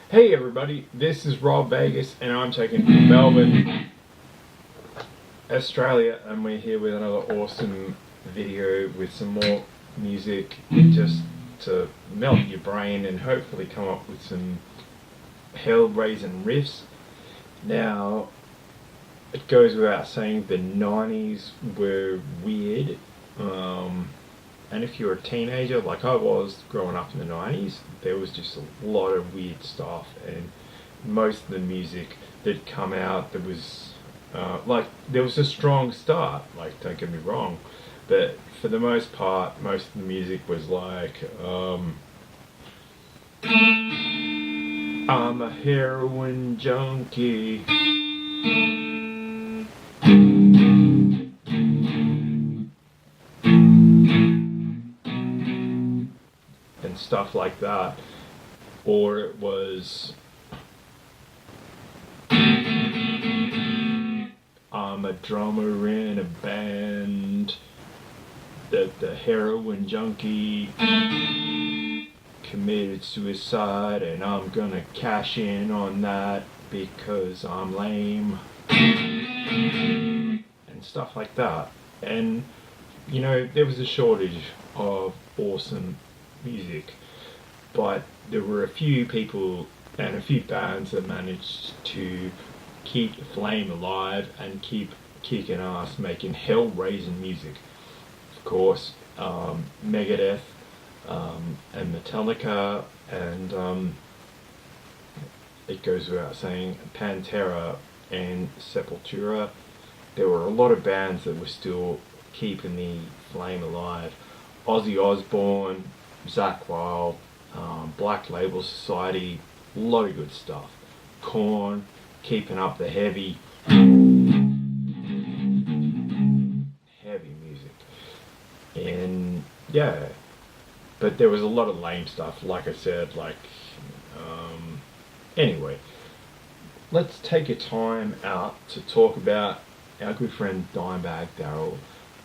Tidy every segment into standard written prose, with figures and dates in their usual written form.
Hey everybody, this is Rob Vegas and I'm taking from Melbourne, Australia, and we're here with another awesome video with some more music just to melt your brain and hopefully come up with some hell-raising riffs. Now, it goes without saying the 90s were weird. And if you're a teenager, like I was growing up in the 90s, there was just a lot of weird stuff, and most of the music that come out, there was there was a strong start, like, don't get me wrong, but for the most part, most of the music was like, I'm a heroin junkie. And stuff like that. Or it was, I'm a drummer in a band, the heroin junkie committed suicide and I'm gonna cash in on that because I'm lame, and stuff like that. And you know, there was a shortage of awesome music, but there were a few people and a few bands that managed to keep the flame alive and keep kicking ass, making hell-raising music. Of course, Megadeth and Metallica, and it goes without saying, Pantera and Sepultura. There were a lot of bands that were still keeping the flame alive. Ozzy Osbourne, Zakk Wylde, Black Label Society, a lot of good stuff. Korn, keeping up the heavy music. And yeah, but there was a lot of lame stuff, like I said, anyway, let's take a time out to talk about our good friend Dimebag Darrell,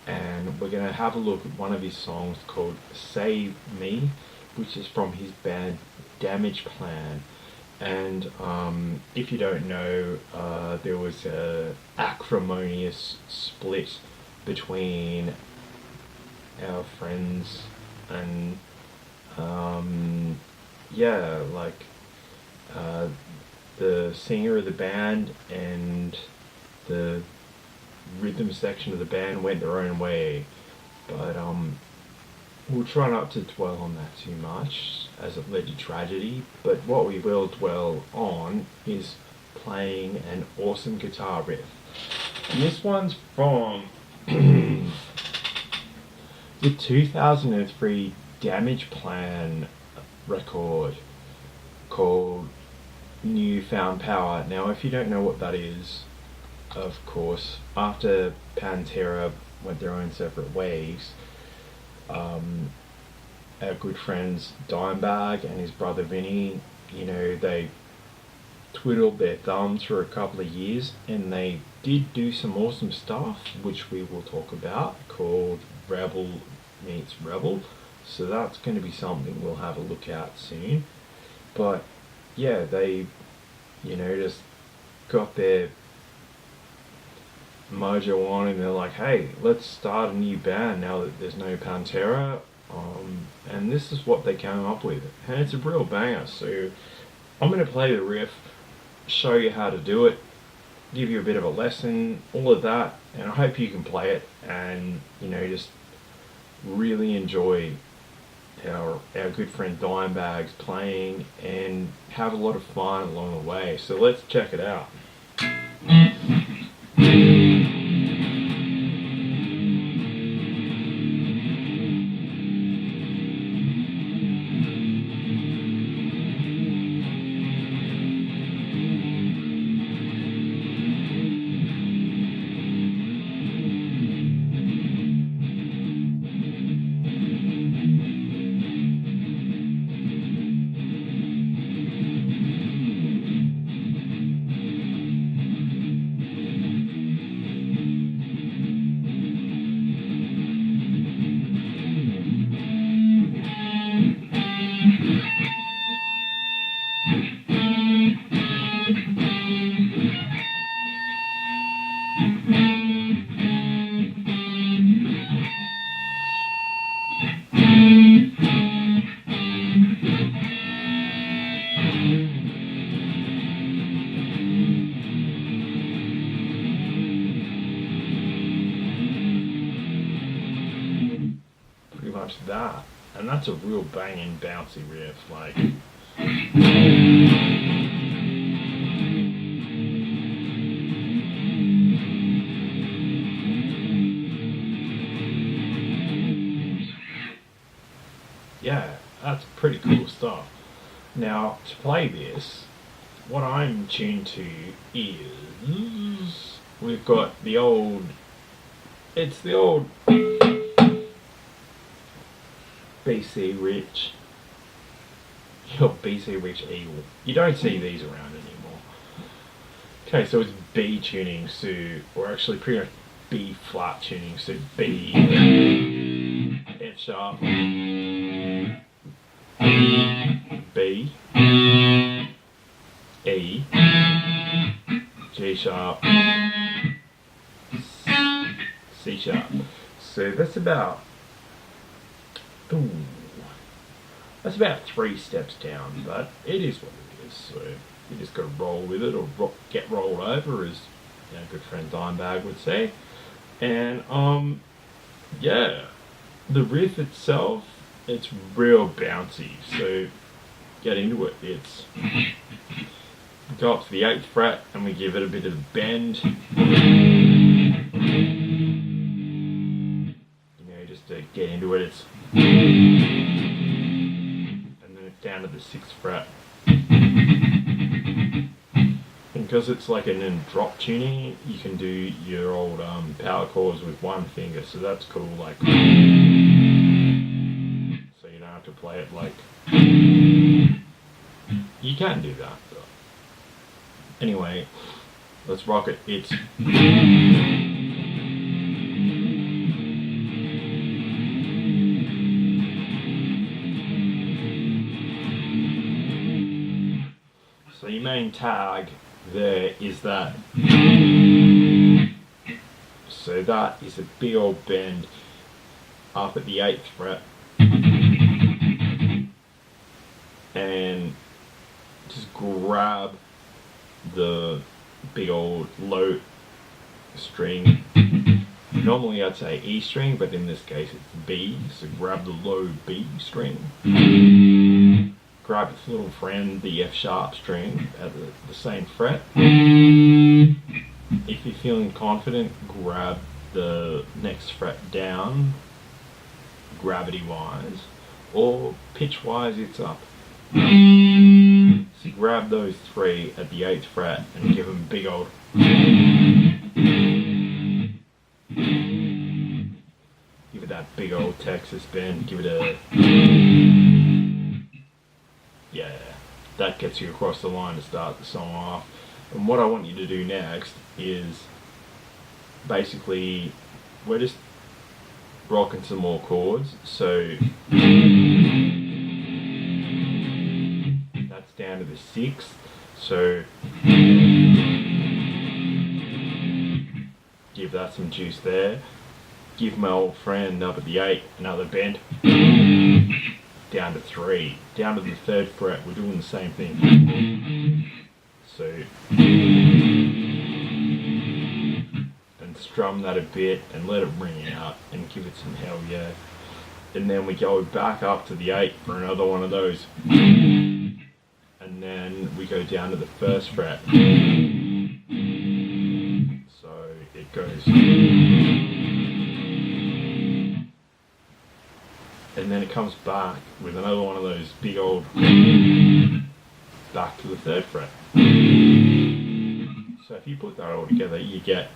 and we're going to have a look at one of his songs called Save Me, which is from his band Damageplan. And if you don't know, there was a acrimonious split between our friends, and the singer of the band and the rhythm section of the band went their own way. But we'll try not to dwell on that too much, as it led to tragedy. But what we will dwell on is playing an awesome guitar riff. And this one's from the 2003 Damageplan record called Newfound Power. Now, if you don't know what that is, of course, after Pantera went their own separate ways, our good friends Dimebag and his brother Vinny, you know, they twiddled their thumbs for a couple of years, and they did do some awesome stuff, which we will talk about, called Rebel Meets Rebel. So that's going to be something we'll have a look at soon. But yeah, they, you know, just got their mojo on, and they're like, hey, let's start a new band now that there's no Pantera, and this is what they came up with, and it's a real banger. So I'm going to play the riff, show you how to do it, give you a bit of a lesson, all of that, and I hope you can play it and, you know, just really enjoy our good friend Dimebag's playing and have a lot of fun along the way. So let's check it out. that, and that's a real banging, bouncy riff. Like, yeah, that's pretty cool stuff. Now, to play this, what I'm tuned to is we've got the old. It's the old BC Rich. Your BC Rich Eagle. You don't see these around anymore. Okay, so it's B tuning, so, or actually pretty much B flat tuning, so B, F sharp, B, E, G sharp, C sharp. So that's about, ooh, that's about 3 steps down, but it is what it is. So you just got to roll with it, or get rolled over, as good friend Dimebag would say. And yeah, the riff itself, it's real bouncy. So get into it. It's go up to the 8th fret, and we give it a bit of a bend. Just to get into it, it's, and then it's down to the 6th fret. And because it's like an in drop tuning, you can do your old power chords with one finger, so that's cool. Like, so you don't have to play it like, you can do that. But anyway, let's rock it. It's so your main tag there is that. So that is a big old bend up at the 8th fret, and just grab the big old low string. Normally I'd say E string, but in this case it's B, so grab the low B string. Grab its little friend, the F sharp string, at the same fret. If you're feeling confident, grab the next fret down, gravity wise, or pitch wise, it's up. So grab those 3 at the 8th fret and give them big old. Give it that big old Texas bend, give it a. Yeah, that gets you across the line to start the song off. And what I want you to do next is basically, we're just rocking some more chords. So that's down to the 6th. So give that some juice there. Give my old friend up at the 8 another bend. Down to 3, down to the 3rd fret, we're doing the same thing. So, and strum that a bit and let it ring out and give it some hell yeah. And then we go back up to the 8 for another one of those. And then we go down to the 1st fret. So it goes. And then it comes back with another one of those big old, back to the 3rd fret. So if you put that all together, you get.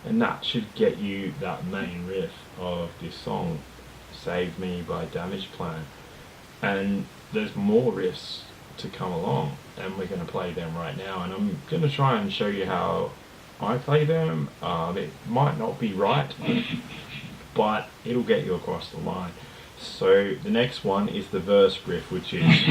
And that should get you that main riff of this song, Save Me by Damageplan. And there's more riffs to come along, and we're going to play them right now. And I'm going to try and show you how I play them. It might not be right, but it'll get you across the line. So the next one is the verse riff, which is.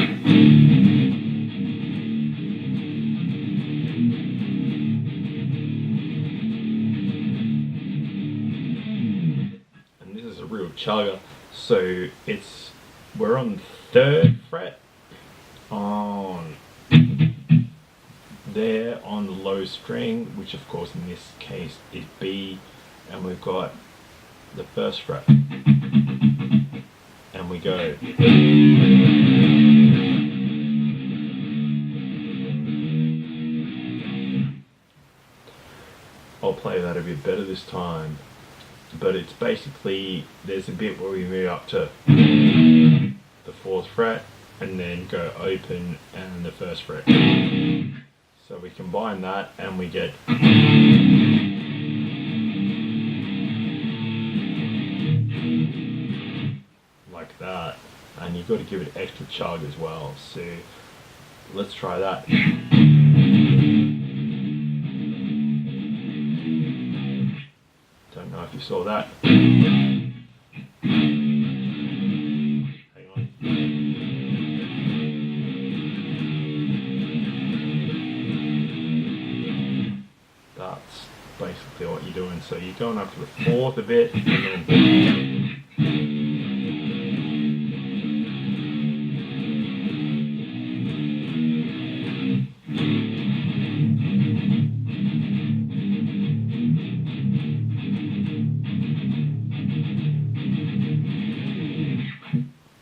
real chugger. So we're on the 3rd fret on there on the low string, which of course in this case is B, and we've got the 1st fret, and we go. I'll play that a bit better this time, but it's basically, there's a bit where we move up to the 4th fret and then go open and the 1st fret. So we combine that and we get like that, and you've got to give it extra chug as well. So let's try that. Don't know if you saw that. Hang on. That's basically what you're doing. So you're going up to the 4th a bit, and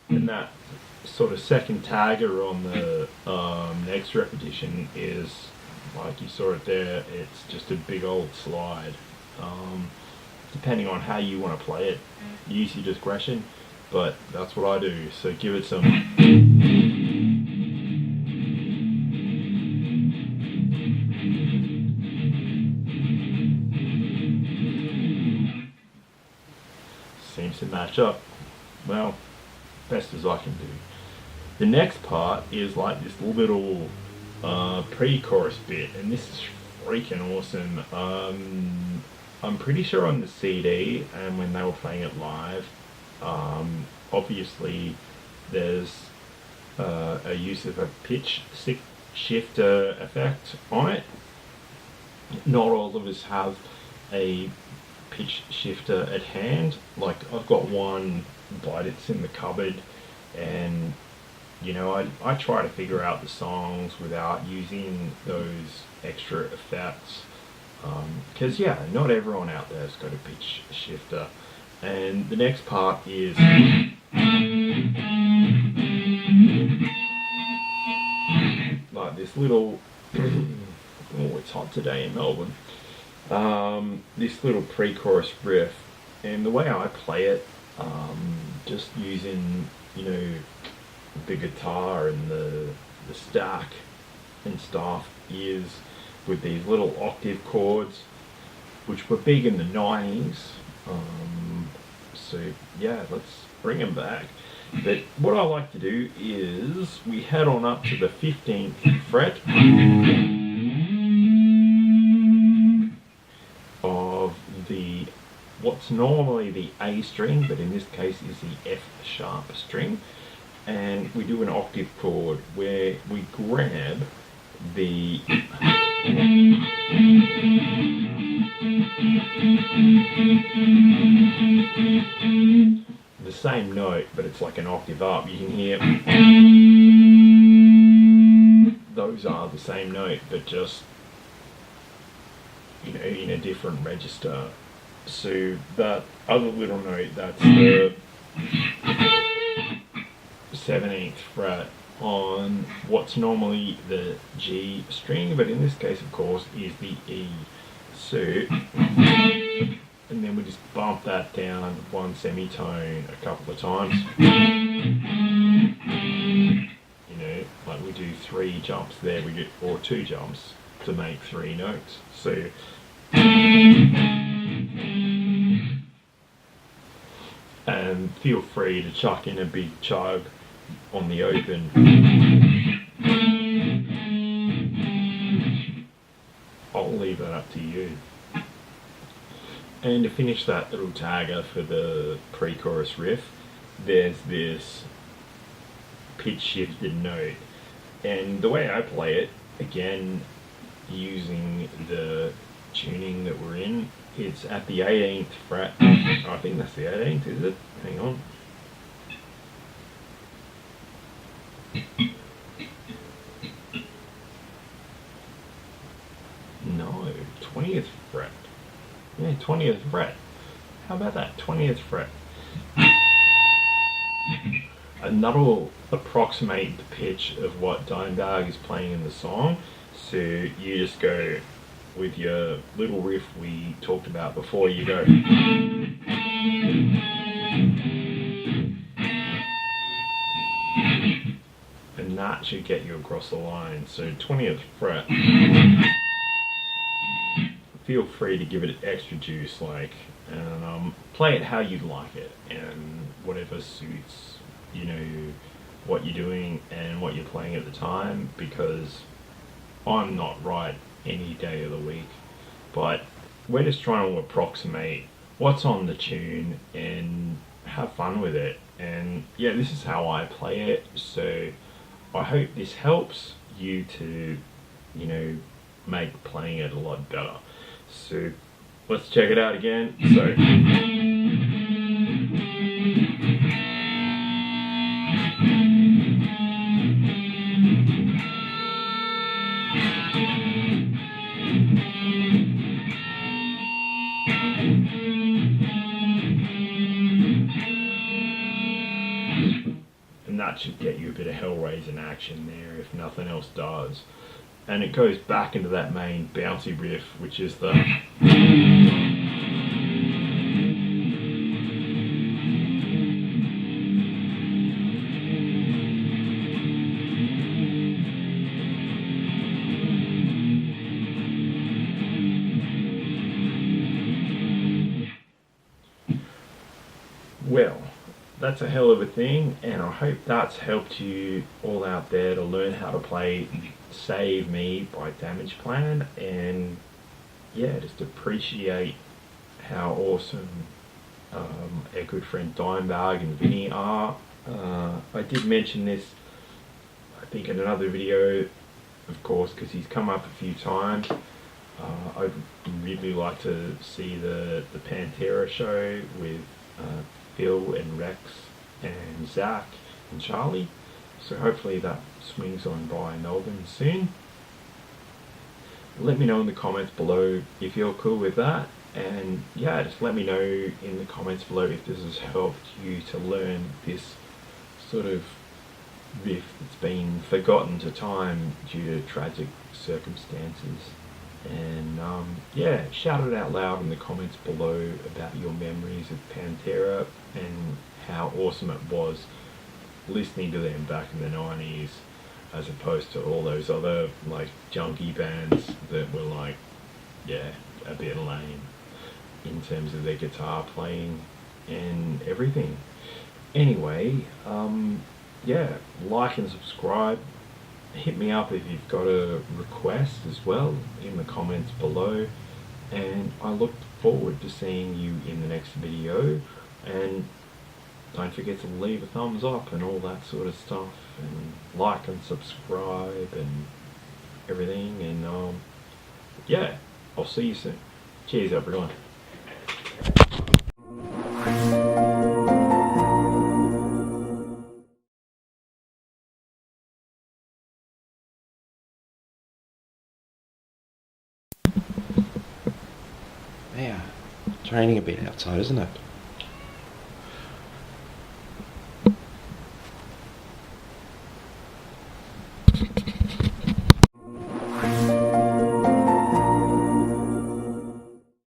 then that sort of second tagger on the next repetition is, like you saw it there, it's just a big old slide. Depending on how you want to play it, use your discretion, but that's what I do. So give it some. Seems to match up well, best as I can do. The next part is like this little pre-chorus bit, and this is freaking awesome. I'm pretty sure on the CD and when they were playing it live, obviously there's a use of a pitch shifter effect on it. Not all of us have a pitch shifter at hand. Like, I've got one, but it's in the cupboard, and you know, I try to figure out the songs without using those extra effects, because yeah, not everyone out there has got a pitch shifter. And the next part is like this little oh, it's hot today in Melbourne. This little pre-chorus riff, and the way I play it, just using, you know, the guitar and the stack and stuff, is with these little octave chords, which were big in the 90s. So yeah, let's bring them back. But what I like to do is we head on up to the 15th fret of the what's normally the A string, but in this case is the F sharp string, and we do an octave chord where we grab the same note, but it's like an octave up. You can hear those are the same note, but just, you know, in a different register. So that other little note, that's the 17th fret on what's normally the G string, but in this case, of course, is the E. So, and then we just bump that down one semitone a couple of times. You know, like we do 3 jumps there, we get, or 2 jumps to make 3 notes. So, and feel free to chuck in a big chug on the open. I'll leave that up to you. And to finish that little tagger for the pre-chorus riff, there's this pitch shifted note. And the way I play it, again, using the tuning that we're in, It's at the 18th fret. I think that's the 18th, is it? Hang on. No, 20th fret. Yeah, 20th fret. How about that? 20th fret. And that'll approximate the pitch of what Dimebag is playing in the song. So you just go with your little riff we talked about before, you go. And that should get you across the line. So 20th fret. Feel free to give it extra juice, and play it how you'd like it, and whatever suits, what you're doing and what you're playing at the time, because I'm not right any day of the week, but we're just trying to approximate what's on the tune and have fun with it. And yeah, this is how I play it, so I hope this helps you to, make playing it a lot better. So let's check it out again. So and that should get you a bit of Hellraiser action there, if nothing else does. And it goes back into that main bouncy riff, which is the... Well, that's a hell of a thing, and I hope that's helped you all out there to learn how to play Save Me by Damageplan, and yeah, just appreciate how awesome our good friend Dimebag and Vinny are. I did mention this, I think, in another video, of course, because he's come up a few times. I'd really like to see the Pantera show with Phil and Rex and Zach and Charlie, so hopefully that swings on by Melbourne soon. Let me know in the comments below if you're cool with that, and yeah, just let me know in the comments below if this has helped you to learn this sort of riff that's been forgotten to time due to tragic circumstances. And yeah, shout it out loud in the comments below about your memories of Pantera and how awesome it was listening to them back in the 90s, as opposed to all those other junkie bands that were a bit lame in terms of their guitar playing and everything. Anyway, yeah, like and subscribe. Hit me up if you've got a request as well in the comments below, and I look forward to seeing you in the next video. And don't forget to leave a thumbs up and all that sort of stuff, and like and subscribe and everything, and yeah, I'll see you soon. Cheers everyone. Yeah, it's raining a bit outside, isn't it?